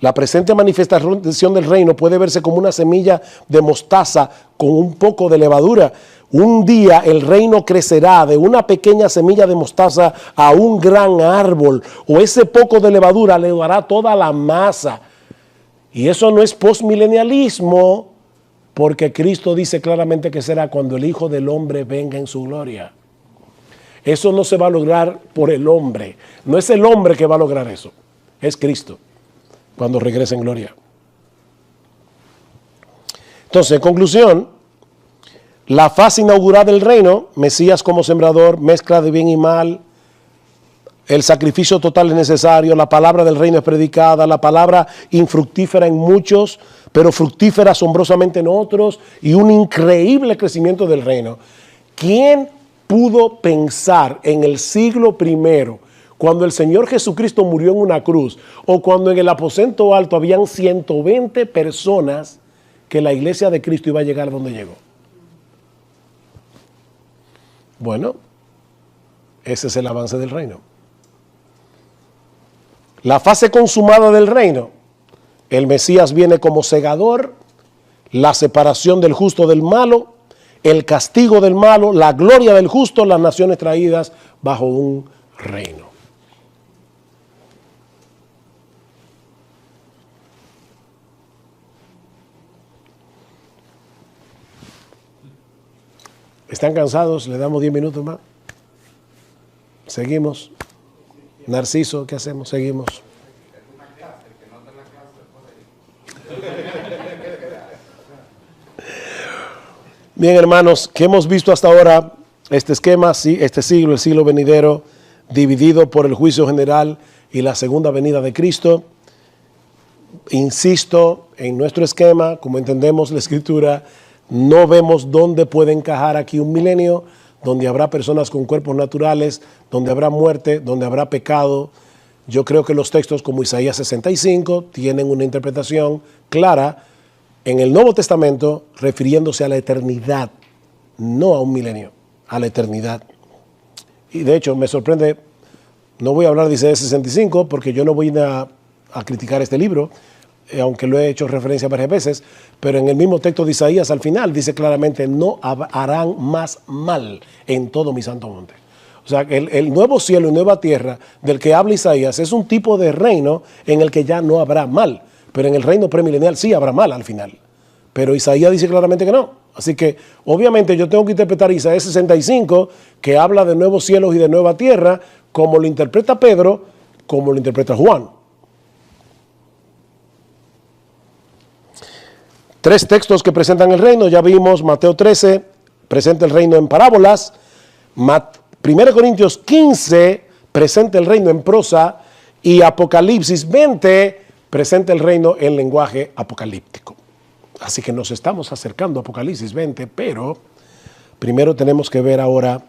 La presente manifestación del reino puede verse como una semilla de mostaza con un poco de levadura. Un día el reino crecerá de una pequeña semilla de mostaza a un gran árbol, o ese poco de levadura le dará toda la masa. Y eso no es postmilenialismo, porque Cristo dice claramente que será cuando el Hijo del Hombre venga en su gloria. Eso no se va a lograr por el hombre. No es el hombre que va a lograr eso, es Cristo cuando regrese en gloria. Entonces, en conclusión, la fase inaugural del reino, Mesías como sembrador, mezcla de bien y mal, el sacrificio total es necesario, la palabra del reino es predicada, la palabra infructífera en muchos, pero fructífera asombrosamente en otros, y un increíble crecimiento del reino. ¿Quién pudo pensar en el siglo I, cuando el Señor Jesucristo murió en una cruz, o cuando en el aposento alto habían 120 personas, que la iglesia de Cristo iba a llegar a donde llegó? Bueno, ese es el avance del reino. La fase consumada del reino, el Mesías viene como segador, la separación del justo del malo, el castigo del malo, la gloria del justo, las naciones traídas bajo un reino. ¿Están cansados? ¿Le damos 10 minutos más? Seguimos. Narciso, ¿qué hacemos? Seguimos. Bien, hermanos, ¿qué hemos visto hasta ahora? Este esquema, sí, este siglo, el siglo venidero, dividido por el juicio general y la segunda venida de Cristo. Insisto, en nuestro esquema, como entendemos la Escritura, no vemos dónde puede encajar aquí un milenio. donde habrá personas con cuerpos naturales, donde habrá muerte, donde habrá pecado. Yo creo que los textos como Isaías 65 tienen una interpretación clara en el Nuevo Testamento refiriéndose a la eternidad, no a un milenio, a la eternidad. Y de hecho me sorprende, no voy a hablar de Isaías 65 porque yo no voy a criticar este libro, aunque lo he hecho referencia varias veces, pero en el mismo texto de Isaías al final dice claramente, no harán más mal en todo mi santo monte. O sea, el nuevo cielo y nueva tierra del que habla Isaías es un tipo de reino en el que ya no habrá mal, pero en el reino premilenial sí habrá mal al final. Pero Isaías dice claramente que no. Así que obviamente yo tengo que interpretar Isaías 65, que habla de nuevos cielos y de nueva tierra, como lo interpreta Pedro, como lo interpreta Juan. 3 textos que presentan el reino, ya vimos Mateo 13, presenta el reino en parábolas, 1 Corintios 15 presenta el reino en prosa y Apocalipsis 20 presenta el reino en lenguaje apocalíptico. Así que nos estamos acercando a Apocalipsis 20, pero primero tenemos que ver ahora,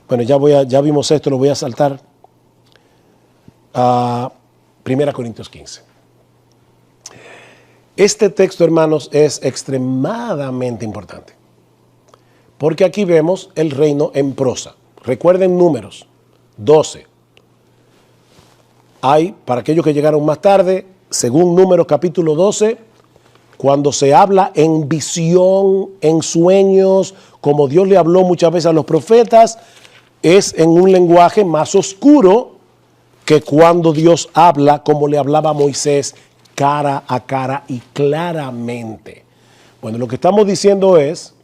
bueno, ya vimos esto, lo voy a saltar a 1 Corintios 15. Este texto, hermanos, es extremadamente importante, porque aquí vemos el reino en prosa. Recuerden Números 12. Hay, para aquellos que llegaron más tarde, según Números capítulo 12, cuando se habla en visión, en sueños, como Dios le habló muchas veces a los profetas, es en un lenguaje más oscuro que cuando Dios habla como le hablaba a Moisés, cara a cara y claramente. Bueno, lo que estamos diciendo es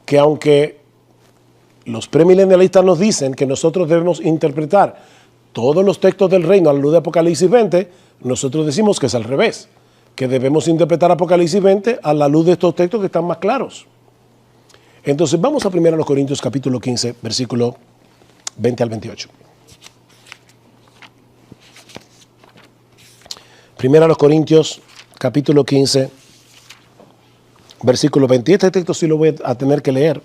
que aunque los premilenialistas nos dicen que nosotros debemos interpretar todos los textos del reino a la luz de Apocalipsis 20, nosotros decimos que es al revés, que debemos interpretar Apocalipsis 20 a la luz de estos textos que están más claros. Entonces vamos a 1 Corintios capítulo 15, versículo 20 al 28. 1 Corintios capítulo 15, versículo 20. Este texto sí lo voy a tener que leer.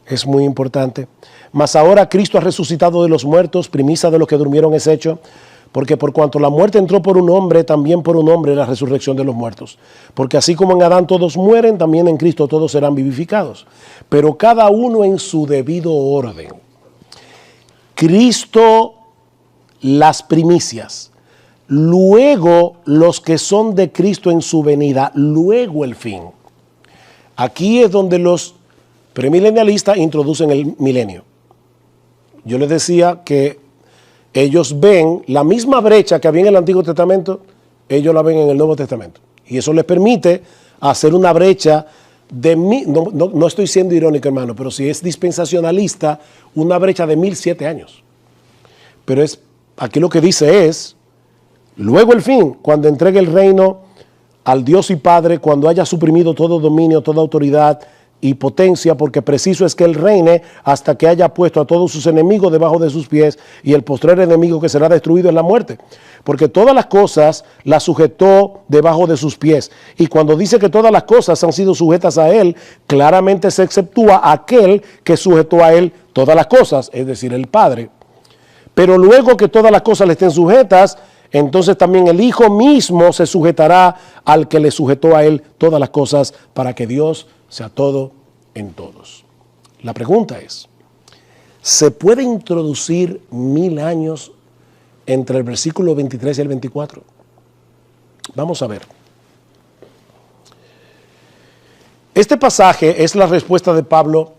Es muy importante. Mas ahora Cristo ha resucitado de los muertos, primicia de los que durmieron es hecho, porque por cuanto la muerte entró por un hombre, también por un hombre la resurrección de los muertos. Porque así como en Adán todos mueren, también en Cristo todos serán vivificados. Pero cada uno en su debido orden. Cristo las primicias, luego los que son de Cristo en su venida, luego el fin. Aquí es donde los premilenialistas introducen el milenio. Yo les decía que ellos ven la misma brecha que había en el Antiguo Testamento, ellos la ven en el Nuevo Testamento. Y eso les permite hacer una brecha de, no estoy siendo irónico, hermano, pero si es dispensacionalista, una brecha de 1007 años. Pero aquí lo que dice es, luego el fin, cuando entregue el reino al Dios y Padre, cuando haya suprimido todo dominio, toda autoridad y potencia, porque preciso es que Él reine hasta que haya puesto a todos sus enemigos debajo de sus pies, y el postrer enemigo que será destruido es la muerte. Porque todas las cosas las sujetó debajo de sus pies. Y cuando dice que todas las cosas han sido sujetas a Él, claramente se exceptúa aquel que sujetó a Él todas las cosas, es decir, el Padre. Pero luego que todas las cosas le estén sujetas, entonces también el Hijo mismo se sujetará al que le sujetó a Él todas las cosas, para que Dios sea todo en todos. La pregunta es, ¿se puede introducir 1000 años entre el versículo 23 y el 24? Vamos a ver. Este pasaje es la respuesta de Pablo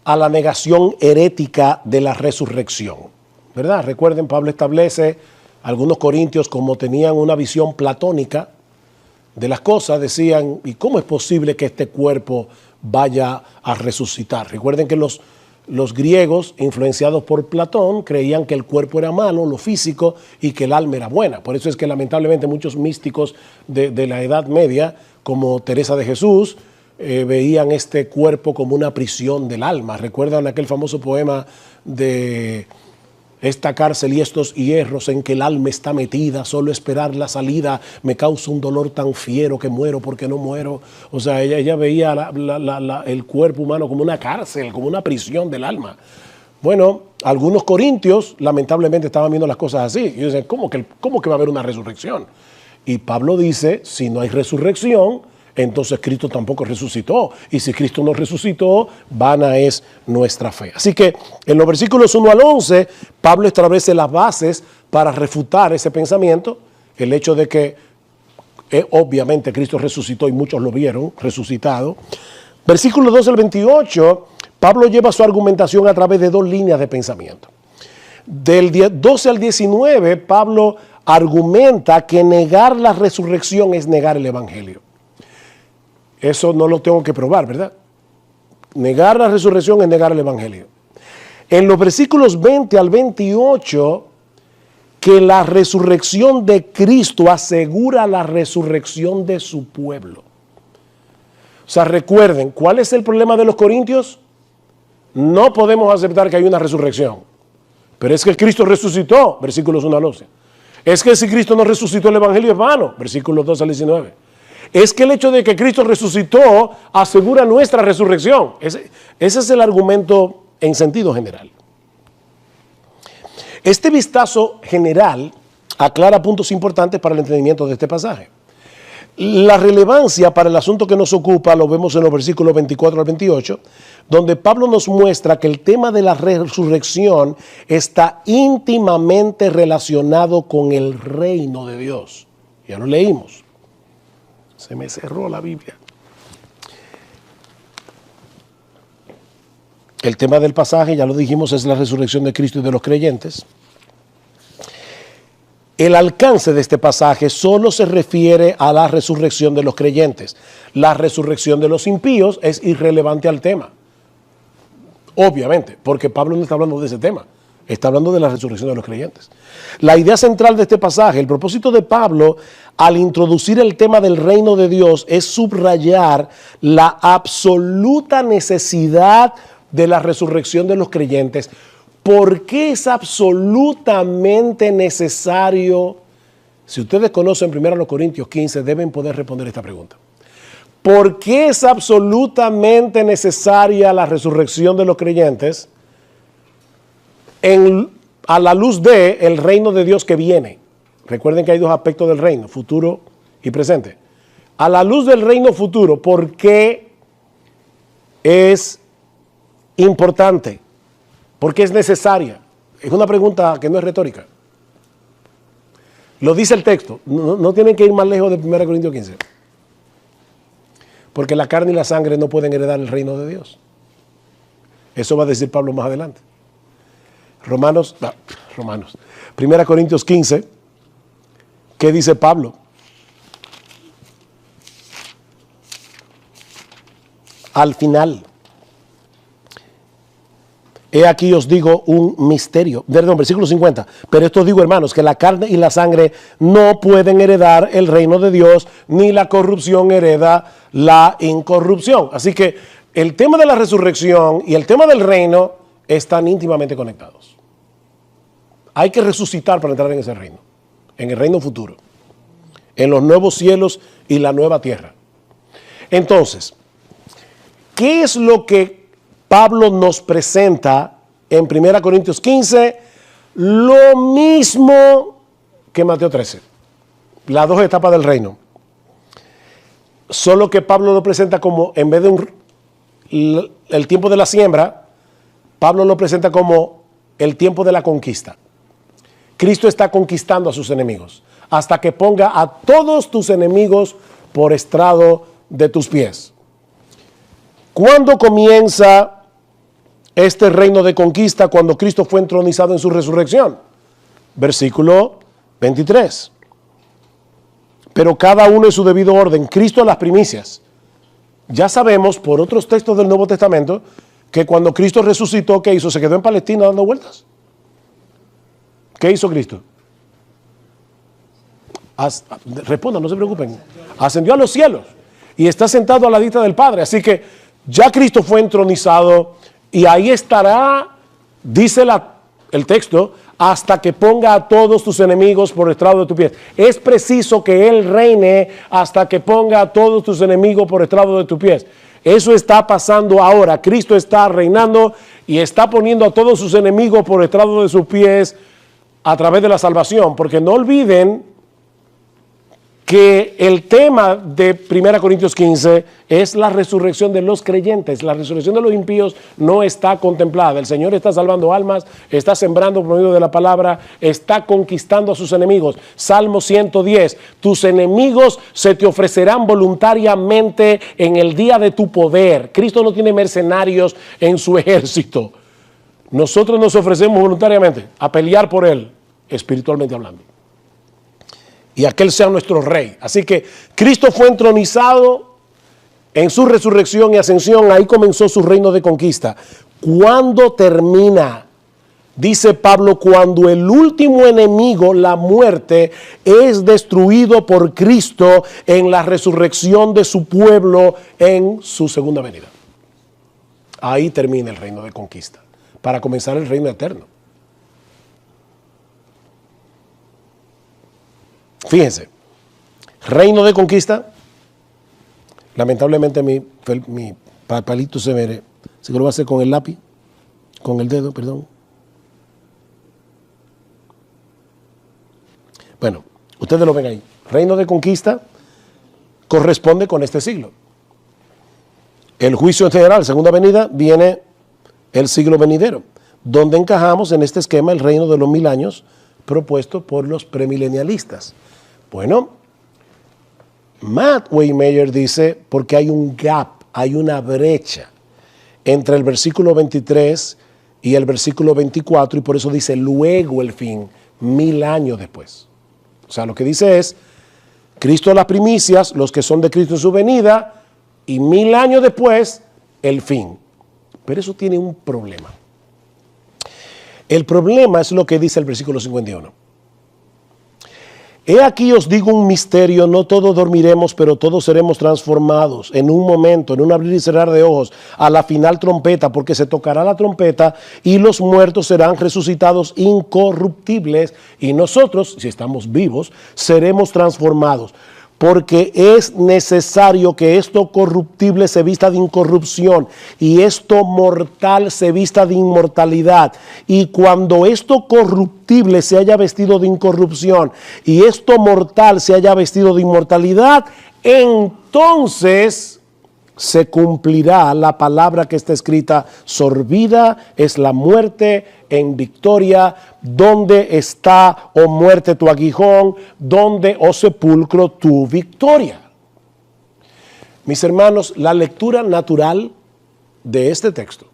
a la negación herética de la resurrección, ¿verdad? Recuerden, Pablo establece algunos corintios, como tenían una visión platónica de las cosas, decían, ¿y cómo es posible que este cuerpo vaya a resucitar? Recuerden que los griegos, influenciados por Platón, creían que el cuerpo era malo, lo físico, y que el alma era buena. Por eso es que lamentablemente muchos místicos de la Edad Media, como Teresa de Jesús, veían este cuerpo como una prisión del alma. ¿Recuerdan aquel famoso poema de Esta cárcel y estos hierros en que el alma está metida, solo esperar la salida me causa un dolor tan fiero que muero porque no muero. O sea, ella veía el cuerpo humano como una cárcel, como una prisión del alma. Bueno, algunos corintios lamentablemente estaban viendo las cosas así. Y dicen, ¿cómo que va a haber una resurrección? Y Pablo dice, si no hay resurrección, entonces Cristo tampoco resucitó. Y si Cristo no resucitó, vana es nuestra fe. Así que en los versículos 1 al 11, Pablo establece las bases para refutar ese pensamiento. El hecho de que obviamente Cristo resucitó y muchos lo vieron resucitado. Versículos 12 al 28, Pablo lleva su argumentación a través de dos líneas de pensamiento. Del 12 al 19, Pablo argumenta que negar la resurrección es negar el evangelio. Eso no lo tengo que probar, ¿verdad? Negar la resurrección es negar el evangelio. En los versículos 20 al 28, que la resurrección de Cristo asegura la resurrección de su pueblo. O sea, recuerden, ¿cuál es el problema de los corintios? No podemos aceptar que hay una resurrección. Pero es que Cristo resucitó, versículos 1 al 11. Es que si Cristo no resucitó, el evangelio es vano, versículos 2 al 19. Es que el hecho de que Cristo resucitó asegura nuestra resurrección. Ese es el argumento en sentido general. Este vistazo general aclara puntos importantes para el entendimiento de este pasaje. La relevancia para el asunto que nos ocupa lo vemos en los versículos 24 al 28, donde Pablo nos muestra que el tema de la resurrección está íntimamente relacionado con el reino de Dios. Ya lo leímos. Se me cerró la Biblia. El tema del pasaje, ya lo dijimos, es la resurrección de Cristo y de los creyentes. El alcance de este pasaje solo se refiere a la resurrección de los creyentes. La resurrección de los impíos es irrelevante al tema. Obviamente, porque Pablo no está hablando de ese tema. Está hablando de la resurrección de los creyentes. La idea central de este pasaje, el propósito de Pablo al introducir el tema del reino de Dios es subrayar la absoluta necesidad de la resurrección de los creyentes. ¿Por qué es absolutamente necesario? Si ustedes conocen 1 Corintios 15, deben poder responder esta pregunta. ¿Por qué es absolutamente necesaria la resurrección de los creyentes a la luz del reino de Dios que viene? Recuerden que hay dos aspectos del reino, futuro y presente. A la luz del reino futuro, ¿por qué es importante? ¿Por qué es necesaria? Es una pregunta que no es retórica. Lo dice el texto. No tienen que ir más lejos de 1 Corintios 15. Porque la carne y la sangre no pueden heredar el reino de Dios. Eso va a decir Pablo más adelante. 1 Corintios 15, ¿qué dice Pablo? Al final, he aquí os digo un misterio. Perdón, versículo 50. Pero esto os digo, hermanos, que la carne y la sangre no pueden heredar el reino de Dios, ni la corrupción hereda la incorrupción. Así que el tema de la resurrección y el tema del reino están íntimamente conectados. Hay que resucitar para entrar en ese reino, en el reino futuro, en los nuevos cielos y la nueva tierra. Entonces, ¿qué es lo que Pablo nos presenta en 1 Corintios 15? Lo mismo que Mateo 13, las dos etapas del reino. Solo que Pablo lo presenta como, en vez de el tiempo de la siembra, Pablo lo presenta como el tiempo de la conquista. Cristo está conquistando a sus enemigos hasta que ponga a todos tus enemigos por estrado de tus pies. ¿Cuándo comienza este reino de conquista? Cuando Cristo fue entronizado en su resurrección. Versículo 23. Pero cada uno en su debido orden. Cristo las primicias. Ya sabemos por otros textos del Nuevo Testamento que cuando Cristo resucitó, ¿qué hizo? ¿Se quedó en Palestina dando vueltas? ¿Qué hizo Cristo? Respondan, no se preocupen. Ascendió a los cielos y está sentado a la diestra del Padre. Así que ya Cristo fue entronizado y ahí estará, dice el texto, hasta que ponga a todos tus enemigos por estrado de tus pies. Es preciso que Él reine hasta que ponga a todos tus enemigos por estrado de tus pies. Eso está pasando ahora. Cristo está reinando y está poniendo a todos sus enemigos por estrado de sus pies a través de la salvación. Porque no olviden que el tema de 1 Corintios 15 es la resurrección de los creyentes. La resurrección de los impíos no está contemplada. El Señor está salvando almas, está sembrando por medio de la palabra, está conquistando a sus enemigos. Salmo 110, tus enemigos se te ofrecerán voluntariamente en el día de tu poder. Cristo no tiene mercenarios en su ejército. Nosotros nos ofrecemos voluntariamente a pelear por Él, espiritualmente hablando. Y aquel sea nuestro rey. Así que Cristo fue entronizado en su resurrección y ascensión. Ahí comenzó su reino de conquista. ¿Cuándo termina? Dice Pablo, cuando el último enemigo, la muerte, es destruido por Cristo en la resurrección de su pueblo en su segunda venida. Ahí termina el reino de conquista, para comenzar el reino eterno. Fíjense, reino de conquista, lamentablemente mi papelito se ve, se lo voy a hacer con el lápiz, con el dedo, perdón. Bueno, ustedes lo ven ahí, reino de conquista corresponde con este siglo. El juicio en general, segunda venida, viene el siglo venidero, donde encajamos en este esquema el reino de los 1000 años propuesto por los premilenialistas. Bueno, Matt Waymeyer dice, porque hay un gap, hay una brecha entre el versículo 23 y el versículo 24, y por eso dice luego el fin, 1000 años después. O sea, lo que dice es, Cristo las primicias, los que son de Cristo en su venida, y 1000 años después, el fin. Pero eso tiene un problema. El problema es lo que dice el versículo 51. He aquí os digo un misterio, no todos dormiremos, pero todos seremos transformados en un momento, en un abrir y cerrar de ojos, a la final trompeta, porque se tocará la trompeta y los muertos serán resucitados incorruptibles y nosotros, si estamos vivos, seremos transformados. Porque es necesario que esto corruptible se vista de incorrupción y esto mortal se vista de inmortalidad. Y cuando esto corruptible se haya vestido de incorrupción y esto mortal se haya vestido de inmortalidad, entonces se cumplirá la palabra que está escrita, sorbida es la muerte en victoria, donde está, oh muerte, tu aguijón, donde, oh sepulcro, tu victoria. Mis hermanos, la lectura natural de este texto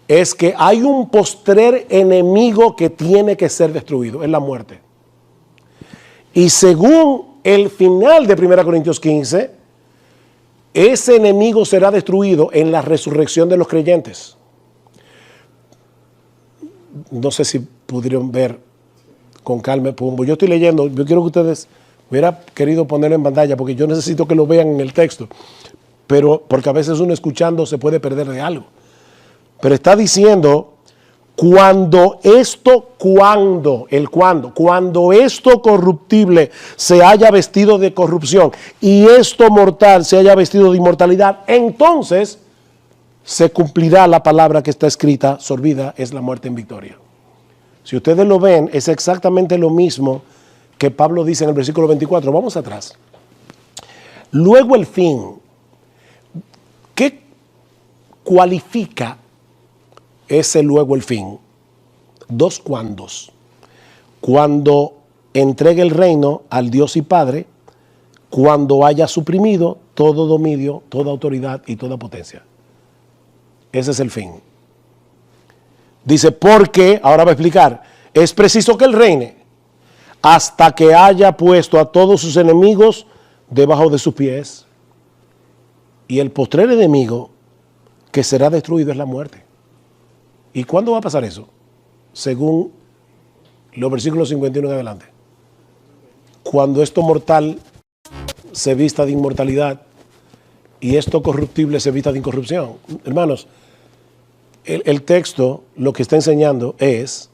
es que hay un postrer enemigo que tiene que ser destruido, es la muerte. Y según el final de 1 Corintios 15, ese enemigo será destruido en la resurrección de los creyentes. No sé si pudieron ver con calma. Yo estoy leyendo, yo quiero que ustedes, hubiera querido ponerlo en pantalla porque yo necesito que lo vean en el texto. Pero porque a veces uno escuchando se puede perder de algo. Pero está diciendo, cuando esto corruptible se haya vestido de corrupción y esto mortal se haya vestido de inmortalidad, entonces se cumplirá la palabra que está escrita, sorbida es la muerte en victoria. Si ustedes lo ven, es exactamente lo mismo que Pablo dice en el versículo 24. Vamos atrás. Luego el fin. ¿Qué cualifica ese luego el fin? Dos cuandos. Cuando entregue el reino al Dios y Padre, cuando haya suprimido todo dominio, toda autoridad y toda potencia. Ese es el fin. Dice, porque, ahora va a explicar, es preciso que Él reine hasta que haya puesto a todos sus enemigos debajo de sus pies. Y el postrer enemigo que será destruido es la muerte. ¿Y cuándo va a pasar eso? Según los versículos 51 en adelante. Cuando esto mortal se vista de inmortalidad y esto corruptible se vista de incorrupción. Hermanos, el texto lo que está enseñando es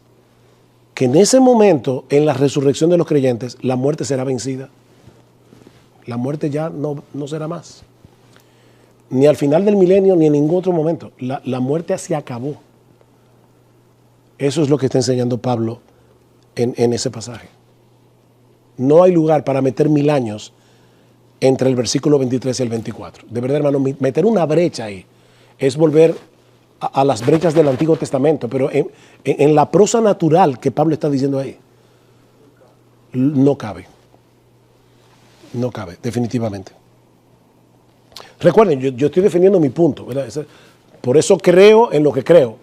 que en ese momento, en la resurrección de los creyentes, la muerte será vencida. La muerte ya no será más. Ni al final del milenio, ni en ningún otro momento. La muerte se acabó. Eso es lo que está enseñando Pablo en ese pasaje. No hay lugar para meter 1000 años entre el versículo 23 y el 24. De verdad, hermano, meter una brecha ahí es volver a las brechas del Antiguo Testamento, pero en la prosa natural que Pablo está diciendo ahí, no cabe. No cabe, definitivamente. Recuerden, yo estoy defendiendo mi punto, ¿verdad? Por eso creo en lo que creo.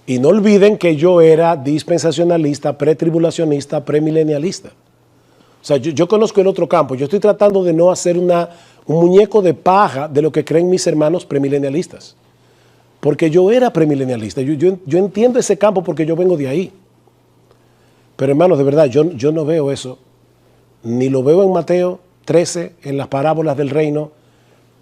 Y no olviden que yo era dispensacionalista, pretribulacionista, premilenialista. O sea, yo conozco el otro campo. Yo estoy tratando de no hacer un muñeco de paja de lo que creen mis hermanos premilenialistas. Porque yo era premilenialista. Yo entiendo ese campo porque yo vengo de ahí. Pero hermanos, de verdad, yo no veo eso. Ni lo veo en Mateo 13, en las parábolas del reino,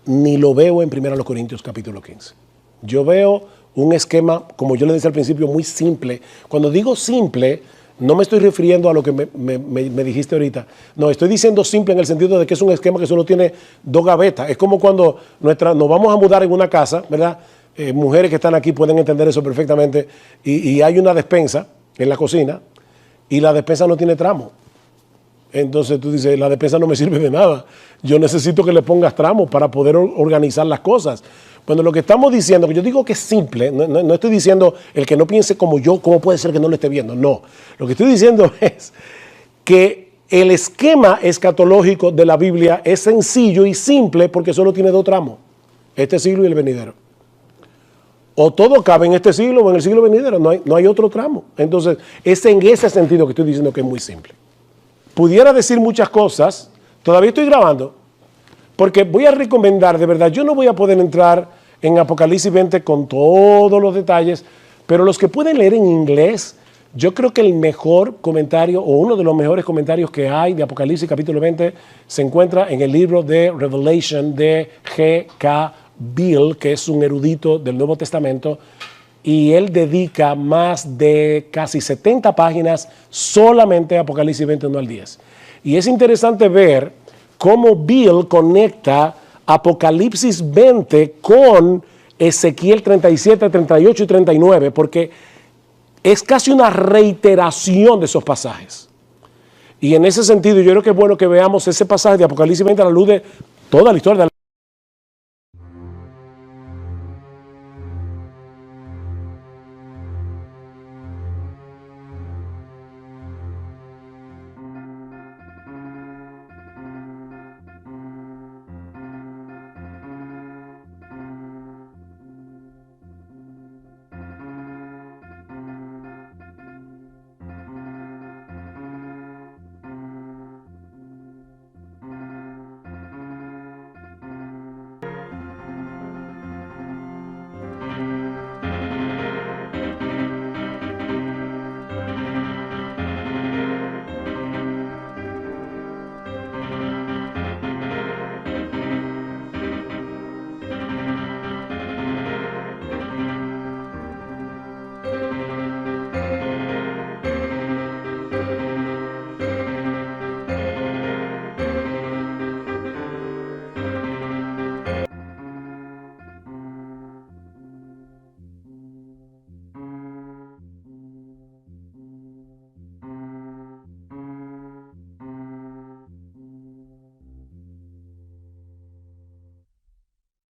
ni lo veo en 1 Corintios capítulo 15. Yo veo un esquema, como yo le decía al principio, muy simple. Cuando digo simple, no me estoy refiriendo a lo que me dijiste ahorita. No, estoy diciendo simple en el sentido de que es un esquema que solo tiene 2 gavetas. Es como cuando nos vamos a mudar en una casa, ¿verdad? Mujeres que están aquí pueden entender eso perfectamente. Y hay una despensa en la cocina y la despensa no tiene tramo. Entonces tú dices, la despensa no me sirve de nada. Yo necesito que le pongas tramo para poder organizar las cosas. Bueno, lo que estamos diciendo, que yo digo que es simple, no estoy diciendo el que no piense como yo, ¿cómo puede ser que no lo esté viendo? No, lo que estoy diciendo es que el esquema escatológico de la Biblia es sencillo y simple porque solo tiene 2 tramos, este siglo y el venidero. O todo cabe en este siglo o en el siglo venidero, no hay otro tramo. Entonces, es en ese sentido que estoy diciendo que es muy simple. Pudiera decir muchas cosas, todavía estoy grabando, porque voy a recomendar, de verdad, yo no voy a poder entrar en Apocalipsis 20 con todos los detalles, pero los que pueden leer en inglés, yo creo que el mejor comentario o uno de los mejores comentarios que hay de Apocalipsis capítulo 20 se encuentra en el libro de Revelation de G.K. Beale, que es un erudito del Nuevo Testamento, y él dedica más de casi 70 páginas solamente a Apocalipsis 21 al 10. Y es interesante ver cómo Beale conecta Apocalipsis 20 con Ezequiel 37, 38 y 39, porque es casi una reiteración de esos pasajes. Y en ese sentido, yo creo que es bueno que veamos ese pasaje de Apocalipsis 20 a la luz de toda la historia de la